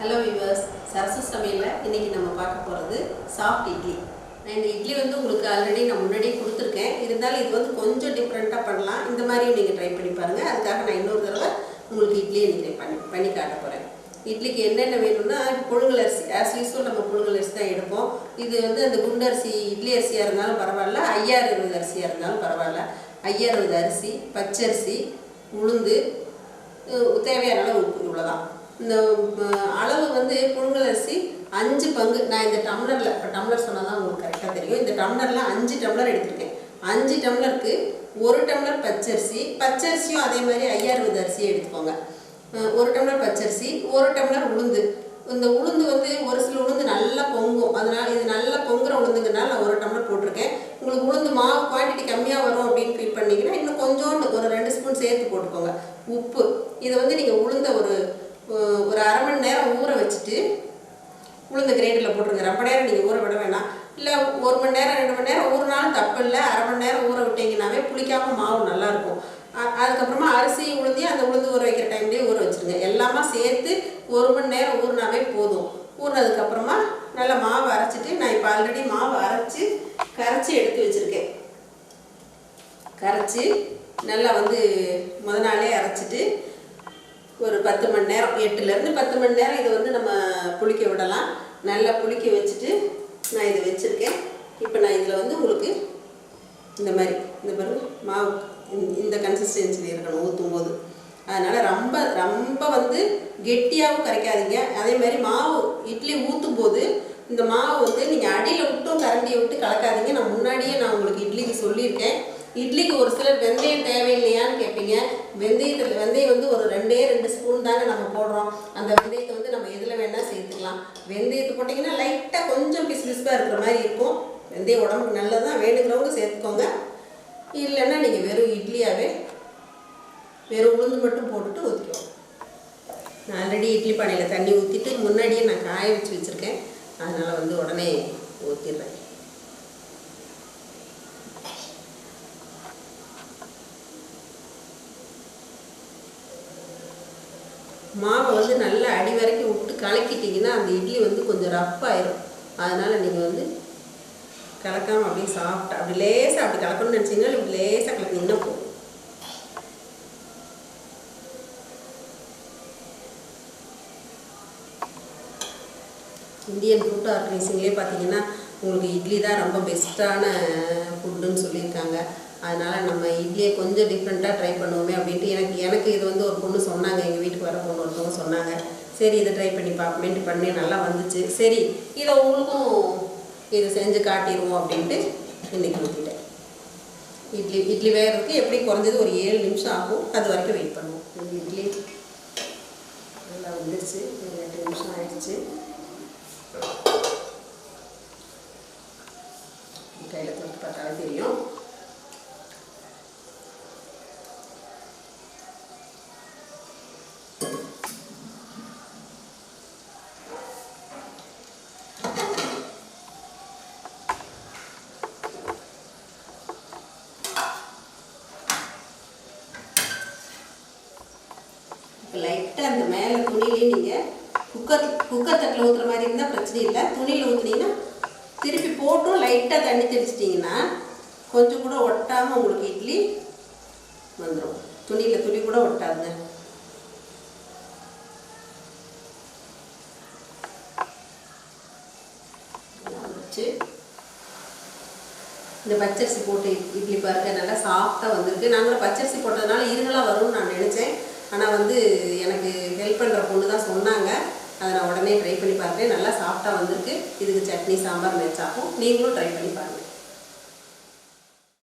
Hello viewers, Sarasu சமையலில் இன்றைக்கி நம்ம பார்க்க போகிறது சாஃப்ட் இட்லி. நான் இந்த இட்லி உங்களுக்கு ஆல்ரெடி நான் முன்னாடியே கொடுத்துருக்கேன். இருந்தாலும் இது கொஞ்சம் டிஃப்ரெண்ட்டாக பண்ணலாம். இந்த மாதிரியும் நீங்கள் ட்ரை பண்ணி பாருங்கள். அதுக்காக நான் இன்னொரு தடவை உங்களுக்கு இட்லியை இன்றைக்கி பண்ணி காட்ட போகிறேன். இட்லிக்கு என்னென்ன வேணும்னா, புழுங்கல் அரிசி ஆஸ் யூஸ்வல் நம்ம புழுங்கல் அரிசி தான் எடுப்போம். இது அந்த குண்டு அரிசி இட்லி அரிசியாக இருந்தாலும் பரவாயில்ல, 5060 அரிசியாக இருந்தாலும் பரவாயில்ல. 5060 அரிசி, பச்சரிசி, உளுந்து, தேவையான அளவு உப்பு, இவ்வளோதான். இந்த அளவு புழுங்கல் அரிசி 5 பங்கு. நான் இந்த டம்ளரில், இப்போ டம்ளர் சொன்னால் தான் உங்களுக்கு கரெக்டாக தெரியும். இந்த டம்ளரில் 5 டம்ளர் எடுத்திருக்கேன். 5 டம்ளருக்கு 1 டம்ளர் பச்சரிசியும் அதே மாதிரி 5060 அரிசியை எடுத்துக்கோங்க. 1 டம்ளர் பச்சரிசி, 1 டம்ளர் உளுந்து. இந்த உளுந்து ஒரு சில உளுந்து நல்லா பொங்கும், அதனால் இது நல்லா பொங்குற உளுந்துங்கனால நான் 1 டம்ளர் போட்டிருக்கேன். உங்களுக்கு உளுந்து மாவு குவான்டிட்டி கம்மியாக வரும் அப்படின்னு ஃபீல் பண்ணிங்கன்னா இன்னும் கொஞ்சோண்டு ஒரு 2 ஸ்பூன் சேர்த்து போட்டுக்கோங்க. உப்பு. இதை நீங்கள் உளுந்த ஒரு 1/2 மணி நேரம் ஊற வச்சுட்டு உளுந்த கிரைண்டரில் போட்டுருங்க. ரொம்ப நேரம் நீங்கள் ஊற விட வேணாம். இல்லை 1 மணி நேரம் 2 மணி நேரம் ஊறினாலும் தப்பு இல்லை. 1/2 மணி நேரம் ஊற விட்டிங்கன்னாவே புளிக்காமல் மாவு நல்லாயிருக்கும். அதுக்கப்புறமா அரிசி உளுந்தையும் அந்த உளுந்து ஊற வைக்கிற டைம்லேயே ஊற வச்சுருங்க. எல்லாமே சேர்த்து 1 மணி நேரம் ஊறினாவே போதும். ஊறினதுக்கப்புறமா நல்லா மாவு அரைச்சிட்டு, நான் இப்போ ஆல்ரெடி மாவு கரைச்சி எடுத்து வச்சுருக்கேன். கரைச்சி நல்லா முத நாளே அரைச்சிட்டு ஒரு 10 மணி நேரம், 8லேருந்து 10 மணி நேரம் இதை நம்ம புளிக்க விடலாம். நல்லா புளிக்க வச்சுட்டு நான் இதை வச்சுருக்கேன். இப்போ நான் இதில் உங்களுக்கு இந்த மாதிரி இந்த பாருங்க, மாவு இந்த கன்சிஸ்டன்சியில் இருக்கணும் ஊற்றும் போது. அதனால் ரொம்ப ரொம்ப கெட்டியாகவும் கரைக்காதீங்க. அதே மாதிரி மாவு இட்லி ஊற்றும் போது இந்த மாவு நீங்கள் அடியில் விட்டும் கரண்டியை விட்டு கலக்காதீங்க. நான் முன்னாடியே உங்களுக்கு இட்லிக்கு சொல்லியிருக்கேன். இட்லிக்கு ஒரு சிலர் வெந்தயம் தேவையில்லையான்னு கேட்பீங்க. வெந்தயம் ஒரு 2 ஸ்பூன் தாங்க நம்ம போடுறோம். அந்த வெந்தயத்தை நம்ம எதில் வேணால் சேர்த்துக்கலாம். வெந்தயத்தை போட்டிங்கன்னா லைட்டாக கொஞ்சம் பிசுபிசுப்பாக இருக்கிற மாதிரி இருக்கும். வெந்தயம் உடம்புக்கு நல்லதான், வேணுங்கிறவங்க சேர்த்துக்கோங்க. இல்லைன்னா நீங்கள் வெறும் இட்லியாகவே வெறும் உளுந்து மட்டும் போட்டுட்டு ஊற்றிக்குவோம். நான் ஆல்ரெடி இட்லி பானையில் தண்ணி ஊற்றிட்டு முன்னாடியே நான் காய வச்சு வச்சுருக்கேன். அதனால் உடனே ஊற்றிடுறேன். மாவை நல்லா அடி வரைக்கும் விட்டு கலக்கிட்டிங்கன்னா அந்த இட்லி கொஞ்சம் ரஃப் ஆயிரும். அதனால் நீங்கள் கலக்காமல் அப்படியே சாஃப்டாக அப்படி லேசாக அப்படி கலக்கணும்னு நினச்சிங்கன்னா இப்படி லேசாக கலக்கிங்கன்னா போதும். இந்தியன் ஃபுட் ஆர்கனைசிங்லேயே பார்த்தீங்கன்னா உங்களுக்கு இட்லி தான் ரொம்ப பெஸ்ட்டான ஃபுட்டுன்னு சொல்லியிருக்காங்க. அதனால் நம்ம இட்லியை கொஞ்சம் டிஃப்ரெண்ட்டாக ட்ரை பண்ணுவோமே அப்படின்ட்டு எனக்கு இது ஒரு பொண்ணு சொன்னாங்க. எங்கள் வீட்டுக்கு வர பொண்ணு ஒருத்தவங்க சொன்னாங்க. சரி இதை ட்ரை பண்ணி பார்ப்போமேன்ட்டு பண்ணி நல்லா வந்துச்சு. சரி இதை உங்களுக்கும் இதை செஞ்சு காட்டிடுவோம் அப்படின்ட்டு இன்றைக்கி ஊற்றிட்டேன். இட்லி வேகிறதுக்கு எப்படி குறைஞ்சது ஒரு 7 நிமிஷம் ஆகும். அது வரைக்கும் வெயிட் பண்ணுவோம். இட்லி நல்லா வந்துடுச்சு. 8 நிமிஷம் ஆயிடுச்சு. கையில் தொட்டு பார்த்தாலே தெரியும். லைட்டாக அந்த மேலே துணியிலே நீங்கள் குக்கர் தட்டில் ஊற்றுற மாதிரி இருந்தால் பிரச்சனை இல்லை. துணியில் ஊற்றுனீங்கன்னா திருப்பி போட்டும் லைட்டாக தண்ணி தெளிச்சிட்டிங்கன்னா கொஞ்சம் கூட ஒட்டாமல் உங்களுக்கு இட்லி வந்துடும். துணியில் துணி கூட ஒட்டாதுங்க. வச்சு இந்த பச்சரிசி போட்டு இட்லி பாருங்க நல்லா சாஃப்டாக வந்திருக்கு. நான் கூட பச்சரிசி போட்டதுனால இருங்களாக வரும்னு நான் நினச்சேன். ஆனால் எனக்கு ஹெல்ப் பண்ணுற பொண்ணு தான் சொன்னாங்க. அதை நான் உடனே ட்ரை பண்ணி பார்த்தேன். நல்லா சாஃப்டாக வந்திருக்கு. இதுக்கு சட்னி சாம்பார் மேட்ச் ஆகும். நீங்களும் ட்ரை பண்ணி பாருங்கள்.